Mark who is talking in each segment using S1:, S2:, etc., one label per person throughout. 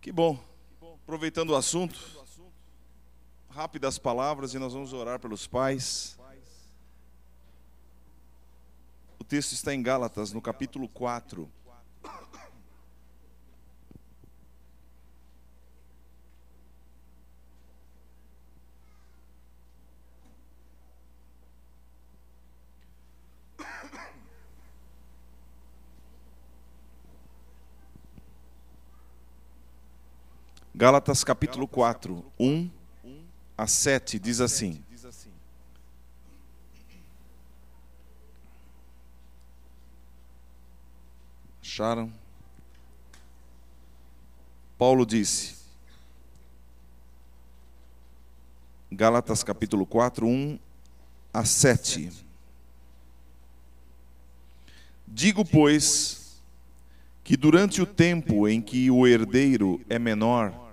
S1: Que bom. Aproveitando o assunto, rápidas palavras e nós vamos orar pelos pais. O texto está em Gálatas, no capítulo 4. Gálatas capítulo 4, 1 a 7, diz assim: Acharam? Paulo disse, Gálatas capítulo 4, 1 a 7. Digo, pois, que durante o tempo em que o herdeiro é menor,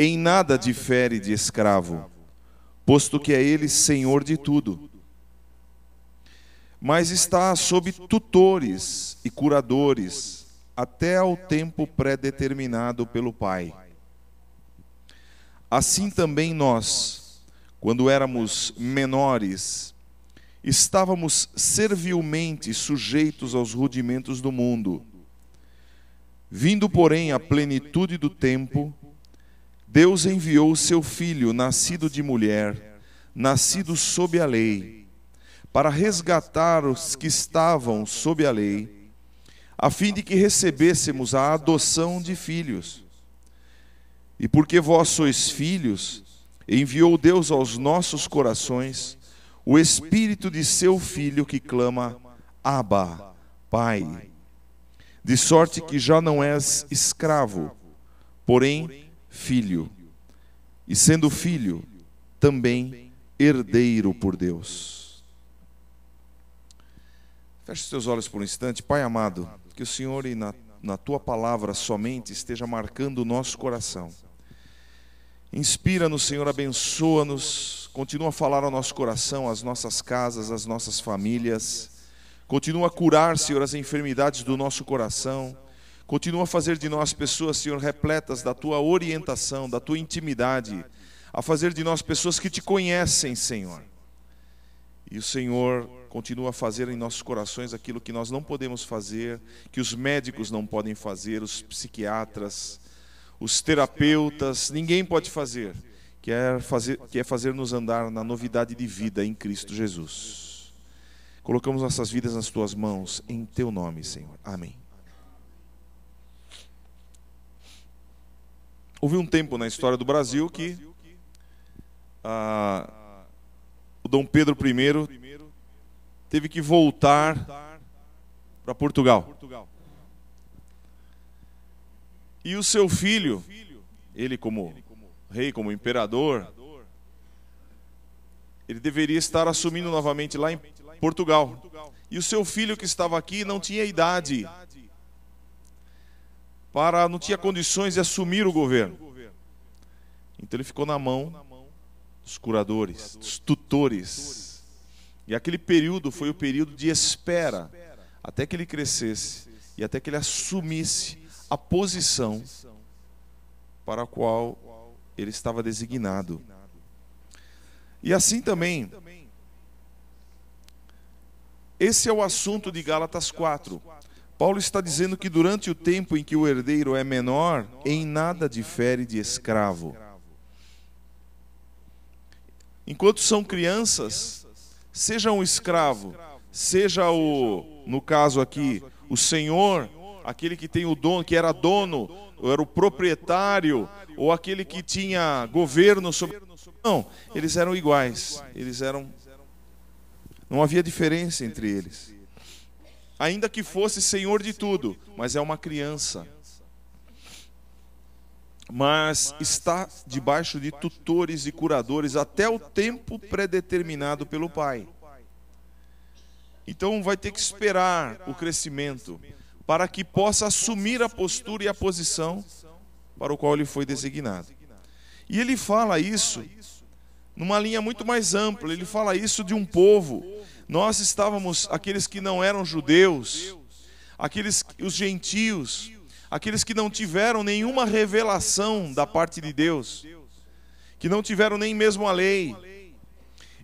S1: em nada difere de escravo, posto que é ele senhor de tudo. Mas está sob tutores e curadores, até ao tempo pré-determinado pelo Pai. Assim também nós, quando éramos menores, estávamos servilmente sujeitos aos rudimentos do mundo. Vindo, porém, a plenitude do tempo, Deus enviou o seu Filho, nascido de mulher, nascido sob a lei, para resgatar os que estavam sob a lei, a fim de que recebêssemos a adoção de filhos. E porque vós sois filhos, enviou Deus aos nossos corações o Espírito de seu Filho que clama, Abba, Pai. De sorte que já não és escravo, porém filho, e sendo filho, também herdeiro por Deus. Feche os teus olhos por um instante. Pai amado, que o Senhor e na Tua palavra somente esteja marcando o nosso coração. Inspira-nos, Senhor, abençoa-nos, continua a falar ao nosso coração, às nossas casas, às nossas famílias. Continua a curar, Senhor, as enfermidades do nosso coração. Continua a fazer de nós pessoas, Senhor, repletas da Tua orientação, da Tua intimidade, a fazer de nós pessoas que Te conhecem, Senhor. E o Senhor continua a fazer em nossos corações aquilo que nós não podemos fazer, que os médicos não podem fazer, os psiquiatras, os terapeutas, ninguém pode fazer, que é fazer-nos andar na novidade de vida em Cristo Jesus. Colocamos nossas vidas nas Tuas mãos, em Teu nome, Senhor. Amém. Houve um tempo na história do Brasil que o Dom Pedro I teve que voltar para Portugal. E o seu filho, ele como rei, como imperador, ele deveria estar assumindo novamente lá em Portugal. E o seu filho que estava aqui não tinha idade não tinha condições de assumir o governo. Então ele ficou na mão dos curadores, dos tutores. E aquele período foi o período de espera, até que ele crescesse e até que ele assumisse a posição para a qual ele estava designado. E assim também, esse é o assunto de Gálatas 4. Paulo está dizendo que durante o tempo em que o herdeiro é menor, em nada difere de escravo. Enquanto são crianças, seja um escravo, seja no caso aqui, o senhor, aquele que tem o dono, que era dono, ou era o proprietário, ou aquele que tinha governo sobre... Não, eles eram iguais, não havia diferença entre eles. Ainda que fosse senhor de tudo, mas é uma criança. Mas está debaixo de tutores e curadores até o tempo pré-determinado pelo Pai. Então vai ter que esperar o crescimento para que possa assumir a postura e a posição para o qual ele foi designado. E ele fala isso numa linha muito mais ampla. Ele fala isso de um povo. Nós estávamos, aqueles que não eram judeus, os gentios, aqueles que não tiveram nenhuma revelação da parte de Deus, que não tiveram nem mesmo a lei.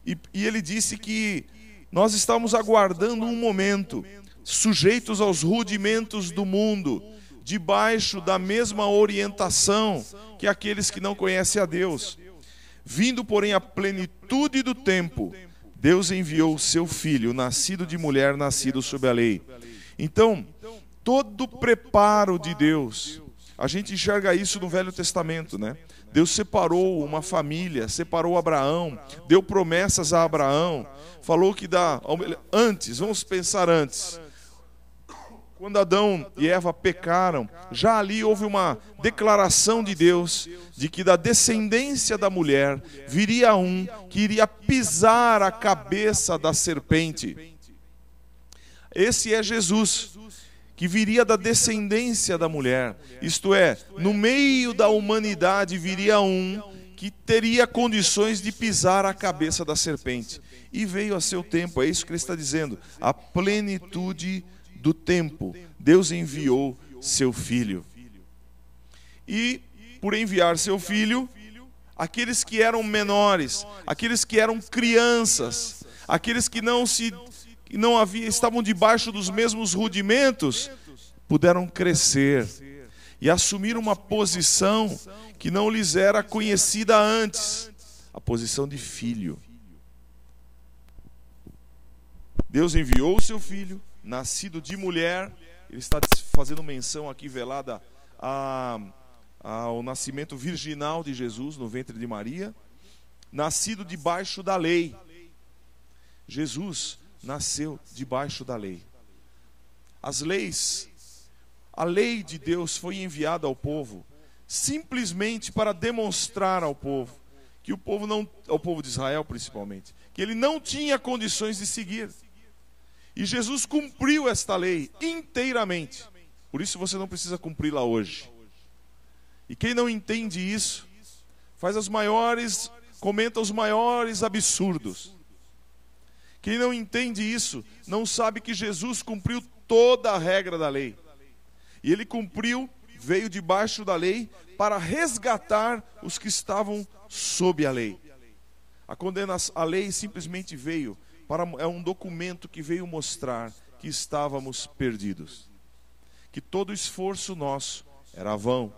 S1: E ele disse que nós estamos aguardando um momento, sujeitos aos rudimentos do mundo, debaixo da mesma orientação que aqueles que não conhecem a Deus. Vindo, porém, a plenitude do tempo, Deus enviou o seu Filho, nascido de mulher, nascido sob a lei. Então, todo o preparo de Deus, a gente enxerga isso no Velho Testamento, né? Deus separou uma família, separou Abraão, deu promessas a Abraão, falou que antes, vamos pensar antes, quando Adão e Eva pecaram, já ali houve uma declaração de Deus, de que da descendência da mulher, viria um que iria pisar a cabeça da serpente. Esse é Jesus, que viria da descendência da mulher, isto é, no meio da humanidade viria um que teria condições de pisar a cabeça da serpente. E veio a seu tempo, é isso que ele está dizendo, a plenitude do tempo, Deus enviou seu Filho. E por enviar seu Filho, aqueles que eram menores, aqueles que eram crianças, aqueles que estavam debaixo dos mesmos rudimentos, puderam crescer e assumir uma posição que não lhes era conhecida antes, a posição de filho. Deus enviou o seu Filho, nascido de mulher. Ele está fazendo menção aqui velada ao nascimento virginal de Jesus no ventre de Maria, nascido debaixo da lei. Jesus nasceu debaixo da lei. A lei de Deus foi enviada ao povo simplesmente para demonstrar ao povo que ao povo de Israel principalmente, que ele não tinha condições de seguir. E Jesus cumpriu esta lei inteiramente. Por isso você não precisa cumpri-la hoje. E quem não entende isso, comenta os maiores absurdos. Quem não entende isso, não sabe que Jesus cumpriu toda a regra da lei. E ele veio debaixo da lei para resgatar os que estavam sob a lei. A lei simplesmente veio é um documento que veio mostrar que estávamos perdidos, que todo esforço nosso era vão.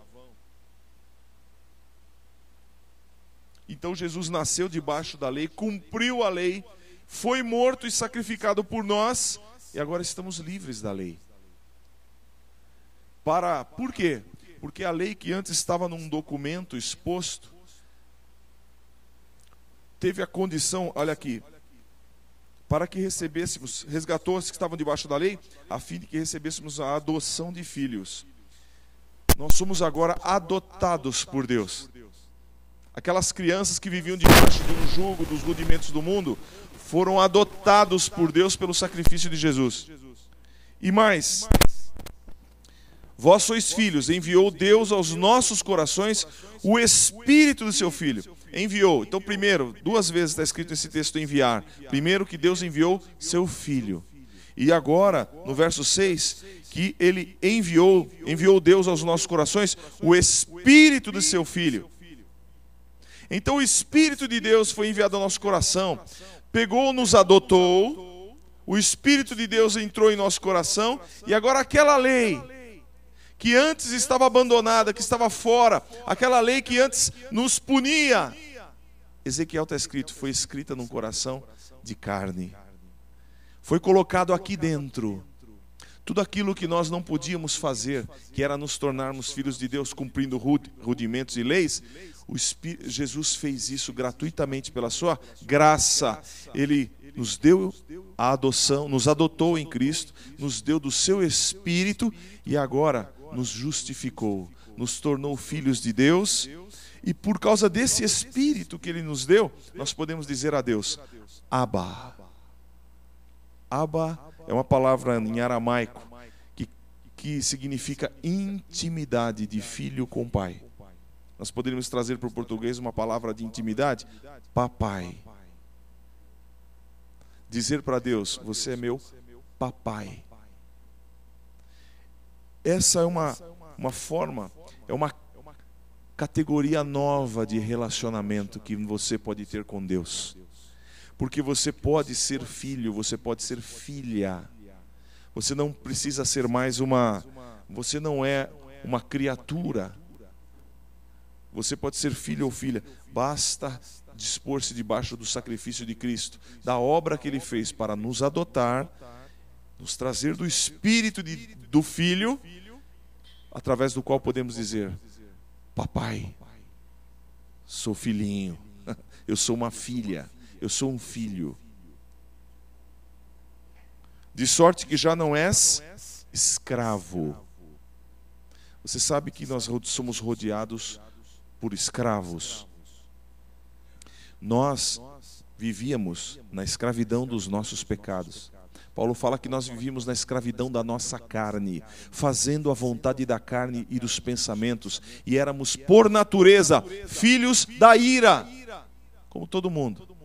S1: Então Jesus nasceu debaixo da lei, cumpriu a lei, foi morto e sacrificado por nós, e agora estamos livres da lei. Por quê? Porque a lei que antes estava num documento exposto, teve a condição, olha aqui, para que resgatou os que estavam debaixo da lei, a fim de que recebêssemos a adoção de filhos. Nós somos agora adotados por Deus. Aquelas crianças que viviam debaixo de um jugo, dos rudimentos do mundo, foram adotados por Deus pelo sacrifício de Jesus. E mais, vós sois filhos, enviou Deus aos nossos corações o Espírito do seu Filho. Enviou. Então, primeiro, 2 vezes está escrito nesse texto enviar. Primeiro que Deus enviou seu Filho. E agora, no verso 6, que ele enviou Deus aos nossos corações o Espírito do seu Filho. Então o Espírito de Deus foi enviado ao nosso coração, nos adotou, o Espírito de Deus entrou em nosso coração, e agora aquela lei que antes estava abandonada, que estava fora, aquela lei que antes nos punia, Ezequiel está escrito, foi escrita num coração de carne, foi colocado aqui dentro. Tudo aquilo que nós não podíamos fazer, que era nos tornarmos filhos de Deus, cumprindo rudimentos e leis, Jesus fez isso gratuitamente pela sua graça. Ele nos deu a adoção, nos adotou em Cristo, nos deu do seu Espírito e agora nos justificou, nos tornou filhos de Deus. E por causa desse Espírito que Ele nos deu, nós podemos dizer a Deus, Abba. Abba é uma palavra em aramaico que significa intimidade de filho com pai. Nós poderíamos trazer para o português uma palavra de intimidade, papai. Dizer para Deus, você é meu papai. Essa é uma forma, é uma categoria nova de relacionamento que você pode ter com Deus. Porque você pode ser filho, você pode ser filha. Você não precisa ser mais você não é uma criatura. Você pode ser filho ou filha. Basta dispor-se debaixo do sacrifício de Cristo, da obra que Ele fez para nos adotar, nos trazer do espírito do Filho, através do qual podemos dizer: papai, sou filhinho, eu sou uma filha, eu sou um filho. De sorte que já não és escravo. Você sabe que nós somos rodeados por escravos. Nós vivíamos na escravidão dos nossos pecados. Paulo fala que nós vivíamos na escravidão da nossa carne, fazendo a vontade da carne e dos pensamentos, e éramos por natureza filhos da ira, como todo mundo.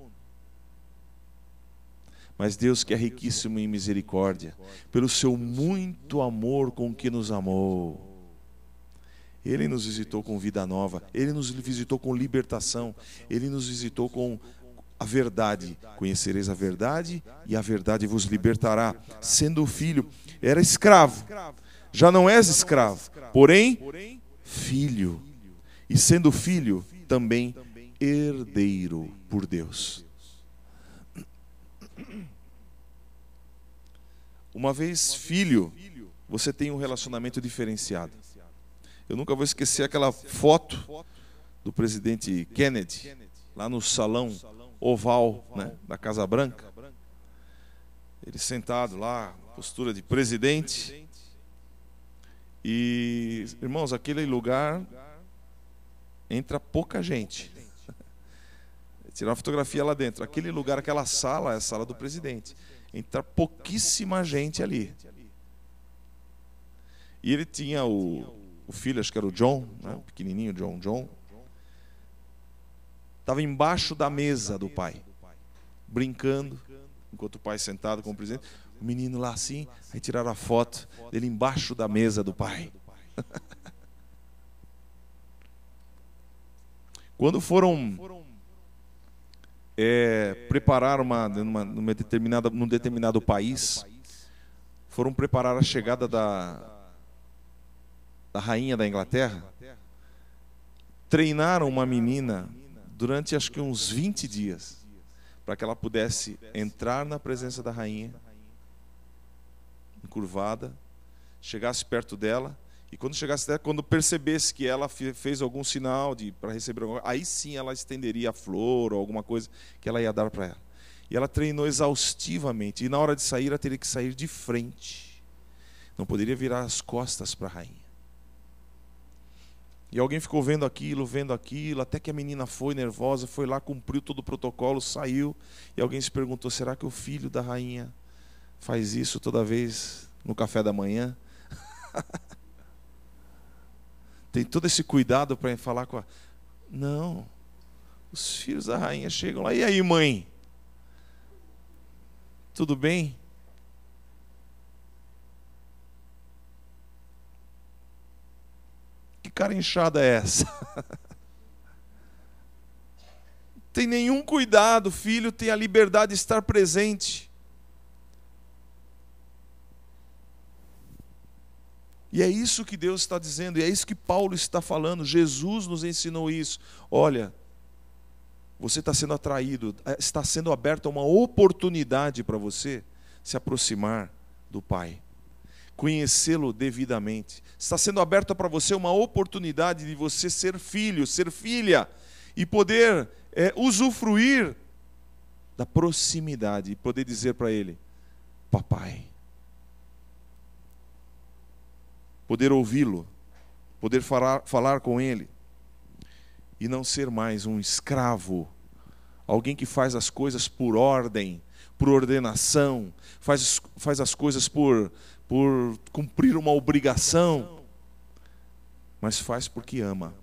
S1: Mas Deus, que é riquíssimo em misericórdia, pelo seu muito amor com que nos amou, Ele nos visitou com vida nova, Ele nos visitou com libertação, Ele nos visitou com a verdade. Conhecereis a verdade e a verdade vos libertará. Sendo filho, era escravo, já não és escravo, porém filho. E sendo filho, também herdeiro por Deus. Uma vez filho, você tem um relacionamento diferenciado. Eu nunca vou esquecer aquela foto do presidente Kennedy, lá no salão oval, né, da Casa Branca. Ele sentado lá, postura de presidente. E, irmãos, aquele lugar entra pouca gente. Tirar uma fotografia lá dentro. Aquele lugar, aquela sala, é a sala do presidente. Entra pouquíssima gente ali. E ele tinha o filho, acho que era o John, né? O pequenininho John. Estava embaixo da mesa do pai, brincando, enquanto o pai sentado com o presidente. O menino lá assim, aí tiraram a foto dele embaixo da mesa do pai. Quando foram preparar num determinado país, foram preparar a chegada da rainha da Inglaterra, treinaram uma menina durante acho que uns 20 dias, para que ela pudesse entrar na presença da rainha, encurvada, chegasse perto dela, e quando chegasse dela, quando percebesse que ela fez algum sinal para receber alguma coisa, aí sim ela estenderia a flor ou alguma coisa que ela ia dar para ela. E ela treinou exaustivamente, e na hora de sair ela teria que sair de frente, não poderia virar as costas para a rainha. E alguém ficou vendo aquilo, até que a menina foi nervosa, foi lá, cumpriu todo o protocolo, saiu, e alguém se perguntou: será que o filho da rainha faz isso toda vez no café da manhã? Tem todo esse cuidado para falar com a... Não, os filhos da rainha chegam lá: e aí, mãe? Tudo bem? Que cara inchada é essa? Tem nenhum cuidado, o filho tem a liberdade de estar presente. E é isso que Deus está dizendo, e é isso que Paulo está falando. Jesus nos ensinou isso. Olha, você está sendo atraído, está sendo aberta uma oportunidade para você se aproximar do Pai, conhecê-lo devidamente. Está sendo aberta para você uma oportunidade de você ser filho, ser filha, e poder usufruir da proximidade, e poder dizer para Ele: papai. Poder ouvi-lo, poder falar com Ele, e não ser mais um escravo, alguém que faz as coisas por ordem, por ordenação, faz as coisas por cumprir uma obrigação, mas faz porque ama.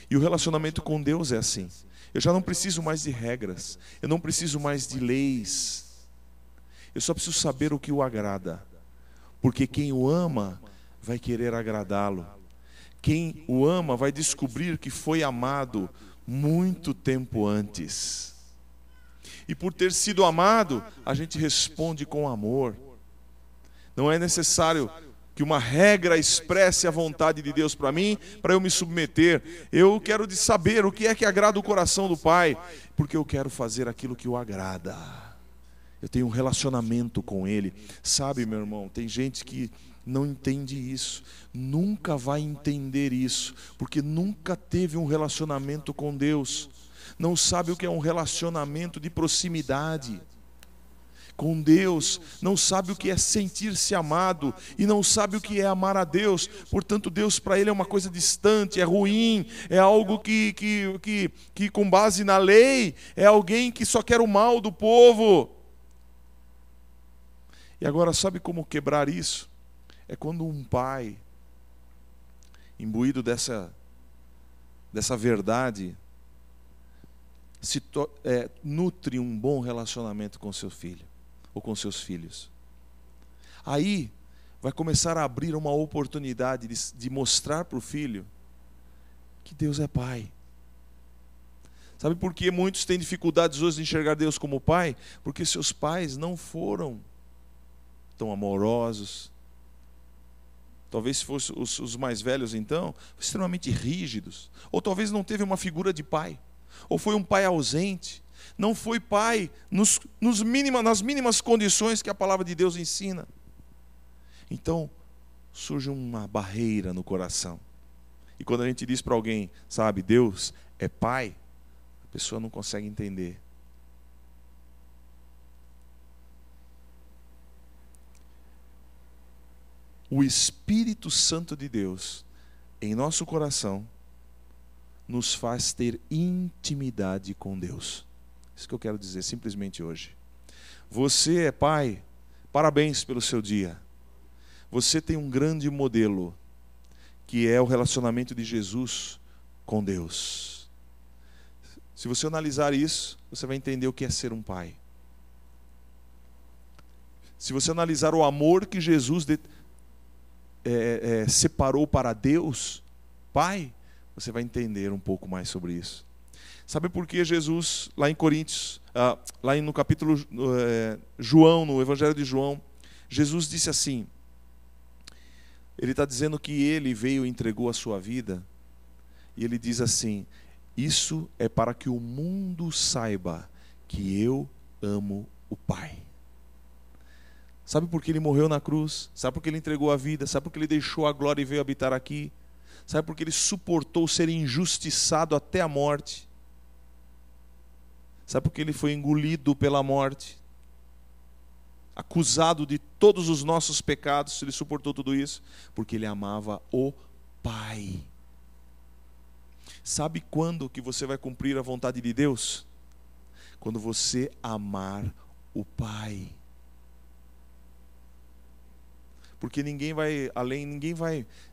S1: E o relacionamento com Deus é assim. Eu já não preciso mais de regras, eu não preciso mais de leis, eu só preciso saber o que o agrada, porque quem o ama vai querer agradá-lo. Quem o ama vai descobrir que foi amado muito tempo antes. E por ter sido amado, a gente responde com amor. Não é necessário que uma regra expresse a vontade de Deus para mim, para eu me submeter. Eu quero saber o que é que agrada o coração do Pai, porque eu quero fazer aquilo que o agrada. Eu tenho um relacionamento com Ele. Sabe, meu irmão, tem gente que não entende isso, nunca vai entender isso, porque nunca teve um relacionamento com Deus. Não sabe o que é um relacionamento de proximidade com Deus, não sabe o que é sentir-se amado e não sabe o que é amar a Deus. Portanto, Deus para ele é uma coisa distante, é ruim, é algo que com base na lei, é alguém que só quer o mal do povo. E agora, sabe como quebrar isso? É quando um pai, imbuído dessa verdade, nutre um bom relacionamento com seu filho ou com seus filhos. Aí vai começar a abrir uma oportunidade de mostrar para o filho que Deus é pai. Sabe por que muitos têm dificuldades hoje de enxergar Deus como pai? Porque seus pais não foram tão amorosos. Talvez se fossem os mais velhos então, extremamente rígidos. Ou talvez não teve uma figura de pai. Ou foi um pai ausente. Não foi pai nas mínimas condições que a palavra de Deus ensina. Então, surge uma barreira no coração. E quando a gente diz para alguém, sabe, Deus é pai, a pessoa não consegue entender. O Espírito Santo de Deus, em nosso coração, nos faz ter intimidade com Deus. Isso que eu quero dizer simplesmente hoje. Você é pai, parabéns pelo seu dia. Você tem um grande modelo, que é o relacionamento de Jesus com Deus. Se você analisar isso, você vai entender o que é ser um pai. Se você analisar o amor que Jesus separou para Deus, Pai, você vai entender um pouco mais sobre isso. Sabe por que Jesus, lá em Coríntios, lá no capítulo João, no Evangelho de João, Jesus disse assim, ele está dizendo que ele veio e entregou a sua vida, e ele diz assim, isso é para que o mundo saiba que eu amo o Pai. Sabe por que ele morreu na cruz? Sabe por que ele entregou a vida? Sabe por que ele deixou a glória e veio habitar aqui? Sabe por que ele suportou ser injustiçado até a morte? Sabe por que ele foi engolido pela morte? Acusado de todos os nossos pecados, ele suportou tudo isso? Porque ele amava o Pai. Sabe quando que você vai cumprir a vontade de Deus? Quando você amar o Pai. Porque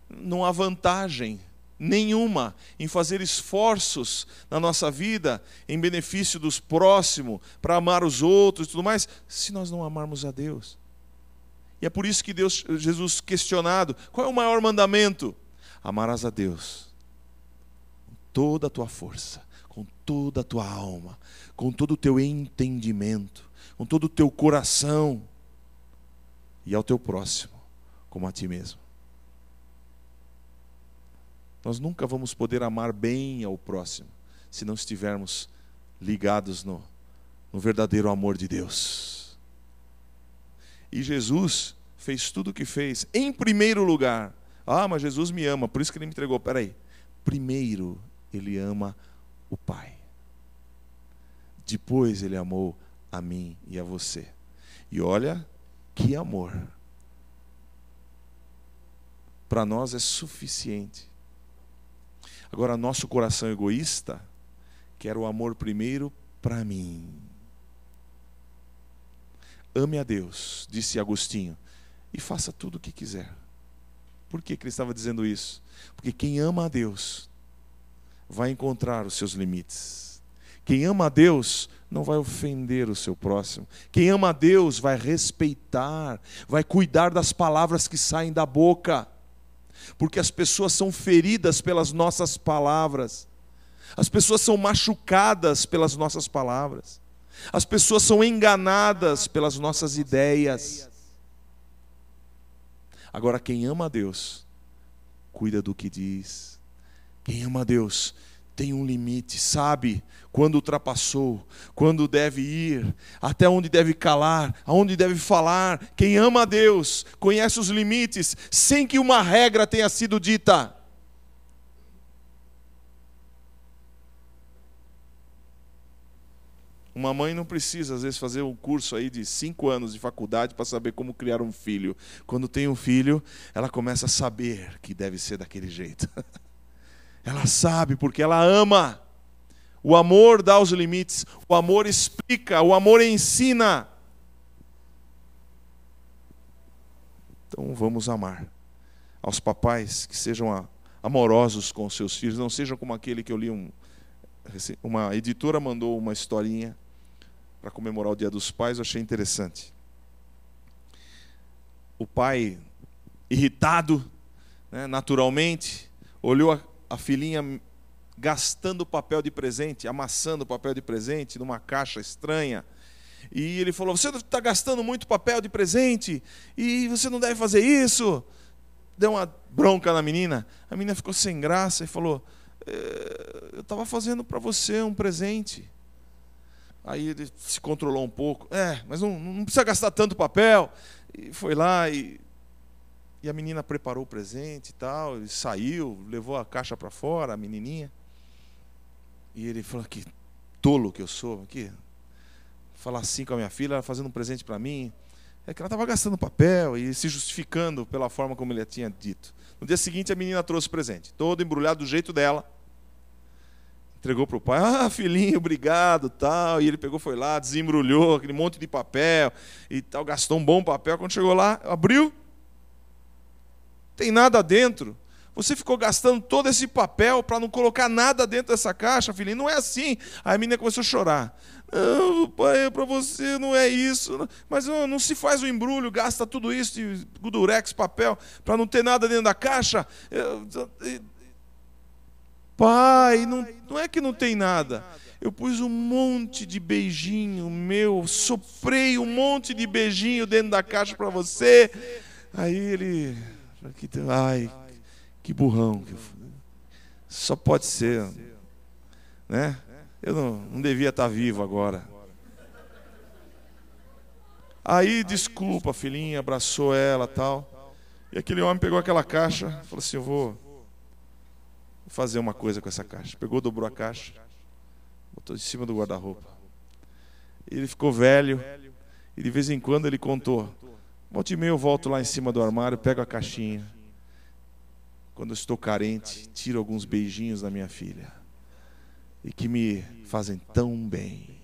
S1: não há vantagem nenhuma em fazer esforços na nossa vida em benefício dos próximos, para amar os outros e tudo mais, se nós não amarmos a Deus. E é por isso que Jesus questionado, qual é o maior mandamento? Amarás a Deus com toda a tua força, com toda a tua alma, com todo o teu entendimento, com todo o teu coração, e ao teu próximo como a ti mesmo. Nós nunca vamos poder amar bem ao próximo se não estivermos ligados no verdadeiro amor de Deus. E Jesus fez tudo o que fez. Em primeiro lugar, mas Jesus me ama, por isso que ele me entregou. Peraí, primeiro ele ama o Pai. Depois ele amou a mim e a você. E olha que amor. Para nós é suficiente. Agora, nosso coração egoísta quer o amor primeiro para mim. Ame a Deus, disse Agostinho, e faça tudo o que quiser. Por que ele estava dizendo isso? Porque quem ama a Deus vai encontrar os seus limites. Quem ama a Deus não vai ofender o seu próximo. Quem ama a Deus vai respeitar, vai cuidar das palavras que saem da boca. Porque as pessoas são feridas pelas nossas palavras. As pessoas são machucadas pelas nossas palavras. As pessoas são enganadas pelas nossas ideias. Agora, quem ama a Deus, cuida do que diz. Quem ama a Deus tem um limite, sabe quando ultrapassou, quando deve ir, até onde deve calar, aonde deve falar. Quem ama a Deus conhece os limites, sem que uma regra tenha sido dita. Uma mãe não precisa, às vezes, fazer um curso aí de 5 anos de faculdade para saber como criar um filho. Quando tem um filho, ela começa a saber que deve ser daquele jeito. Ela sabe, porque ela ama. O amor dá os limites, o amor explica, o amor ensina. Então vamos amar. Aos papais, que sejam amorosos com os seus filhos, não sejam como aquele que eu li, uma editora mandou uma historinha para comemorar o Dia dos Pais, eu achei interessante. O pai, irritado, né, naturalmente, olhou a filhinha gastando papel de presente, amassando papel de presente numa caixa estranha. E ele falou: você está gastando muito papel de presente e você não deve fazer isso. Deu uma bronca na menina. A menina ficou sem graça e falou: eu estava fazendo para você um presente. Aí ele se controlou um pouco. Mas não precisa gastar tanto papel. E foi lá e a menina preparou o presente e tal. Ele saiu, levou a caixa para fora, a menininha. E ele falou: que tolo que eu sou. Aqui, falar assim com a minha filha, ela fazendo um presente para mim. É que ela estava gastando papel e se justificando pela forma como ele tinha dito. No dia seguinte, a menina trouxe o presente, todo embrulhado do jeito dela. Entregou para o pai: filhinho, obrigado, tal. E ele pegou, foi lá, desembrulhou aquele monte de papel e tal, gastou um bom papel. Quando chegou lá, abriu, tem nada dentro. Você ficou gastando todo esse papel para não colocar nada dentro dessa caixa, filhinho. Não é assim. Aí a menina começou a chorar. Não, pai, para você não é isso. Mas não se faz o embrulho, gasta tudo isso de durex, papel, para não ter nada dentro da caixa. Pai, não é que não tem nada. Eu pus um monte de beijinho meu, soprei um monte de beijinho dentro da caixa para você. Aí ele... Ai, que burrão. Só pode ser, né? Eu não devia estar vivo agora. Aí, desculpa, filhinha, abraçou ela, tal. E aquele homem pegou aquela caixa, falou assim: eu vou fazer uma coisa com essa caixa. Pegou, dobrou a caixa, botou em cima do guarda-roupa. Ele ficou velho e de vez em quando ele contou: volta e meia eu volto lá em cima do armário, pego a caixinha. Quando eu estou carente, tiro alguns beijinhos da minha filha. E que me fazem tão bem.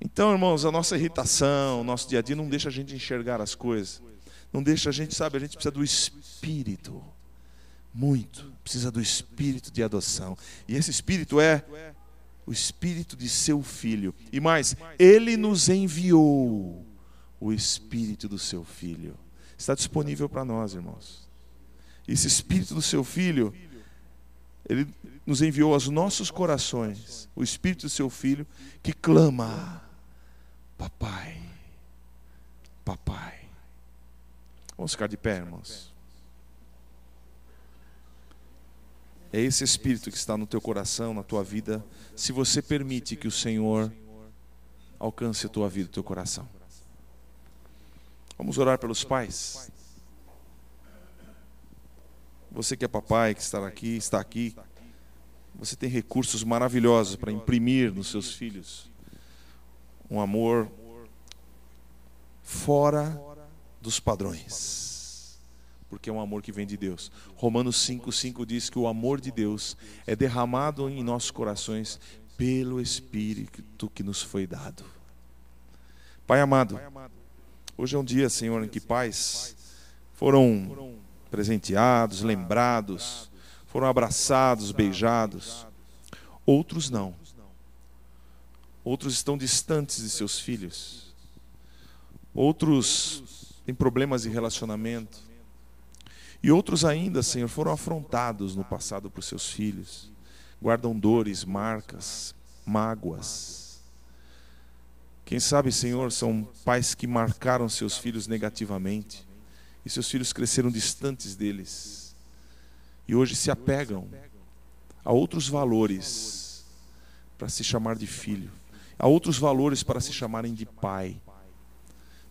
S1: Então, irmãos, a nossa irritação, o nosso dia a dia não deixa a gente enxergar as coisas. Não deixa a gente, a gente precisa do Espírito. Muito. Precisa do Espírito de adoção. E esse Espírito é o Espírito de seu Filho. E mais, Ele nos enviou o Espírito do seu Filho. Está disponível para nós, irmãos. Esse Espírito do seu Filho, Ele nos enviou aos nossos corações o Espírito do seu Filho, que clama: papai, papai. Vamos ficar de pé, irmãos. É esse Espírito que está no teu coração, na tua vida, se você permite que o Senhor alcance a tua vida, o teu coração. Vamos orar pelos pais. Você que é papai, que está aqui, você tem recursos maravilhosos para imprimir nos seus filhos um amor fora dos padrões, porque é um amor que vem de Deus. Romanos 5:5 diz que o amor de Deus é derramado em nossos corações pelo Espírito que nos foi dado. Pai amado, hoje é um dia, Senhor, em que pais foram presenteados, lembrados, foram abraçados, beijados. Outros não. Outros estão distantes de seus filhos. Outros têm problemas de relacionamento. E outros ainda, Senhor, foram afrontados no passado por seus filhos. Guardam dores, marcas, mágoas. Quem sabe, Senhor, são pais que marcaram seus filhos negativamente. E seus filhos cresceram distantes deles. E hoje se apegam a outros valores para se chamar de filho. A outros valores para se chamarem de pai.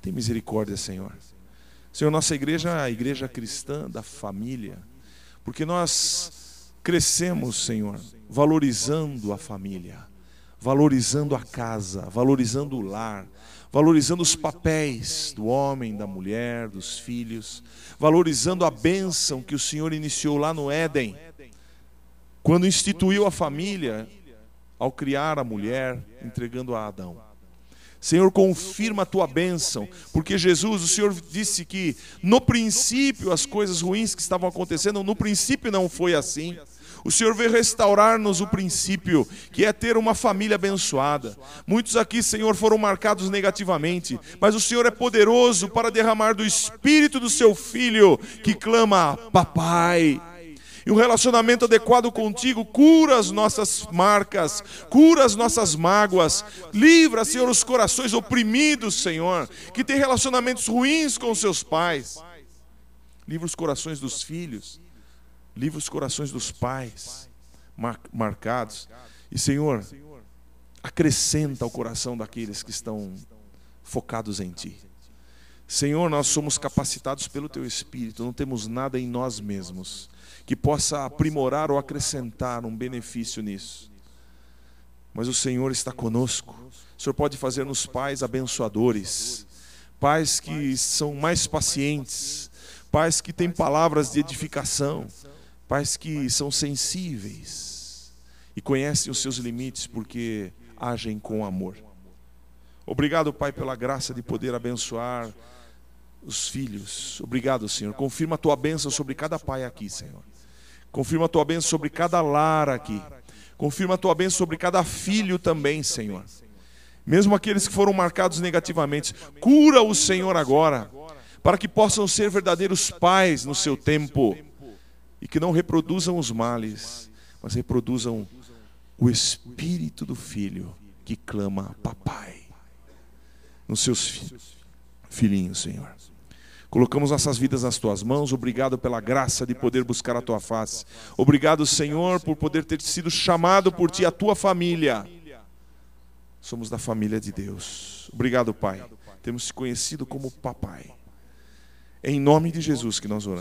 S1: Tem misericórdia, Senhor. Senhor, nossa igreja é a igreja cristã da família, porque nós crescemos, Senhor, valorizando a família, valorizando a casa, valorizando o lar, valorizando os papéis do homem, da mulher, dos filhos, valorizando a bênção que o Senhor iniciou lá no Éden, quando instituiu a família, ao criar a mulher, entregando a Adão. Senhor, confirma a tua bênção, porque Jesus, o Senhor disse que no princípio as coisas ruins que estavam acontecendo, no princípio não foi assim. O Senhor veio restaurar-nos o princípio, que é ter uma família abençoada. Muitos aqui, Senhor, foram marcados negativamente, mas o Senhor é poderoso para derramar do Espírito do seu Filho, que clama, papai. E um relacionamento adequado contigo cura as nossas marcas, cura as nossas mágoas. Livra, Senhor, os corações oprimidos, Senhor, que tem relacionamentos ruins com os seus pais. Livra os corações dos filhos. Livra os corações dos pais marcados. E, Senhor, acrescenta ao coração daqueles que estão focados em Ti. Senhor, nós somos capacitados pelo Teu Espírito, não temos nada em nós mesmos que possa aprimorar ou acrescentar um benefício nisso. Mas o Senhor está conosco. O Senhor pode fazer-nos pais abençoadores, pais que são mais pacientes, pais que têm palavras de edificação, pais que são sensíveis e conhecem os seus limites porque agem com amor. Obrigado, Pai, pela graça de poder abençoar os filhos. Obrigado, Senhor. Confirma a tua bênção sobre cada pai aqui, Senhor. Confirma a tua bênção sobre cada lar aqui. Confirma a tua bênção sobre cada filho também, Senhor. Mesmo aqueles que foram marcados negativamente, cura o Senhor agora, para que possam ser verdadeiros pais no seu tempo e que não reproduzam os males, mas reproduzam o Espírito do Filho que clama papai nos seus filhinhos, Senhor. Colocamos nossas vidas nas Tuas mãos. Obrigado pela graça de poder buscar a Tua face. Obrigado, Senhor, por poder ter sido chamado por Ti, a Tua família. Somos da família de Deus. Obrigado, Pai. Temos te conhecido como papai. É em nome de Jesus que nós oramos.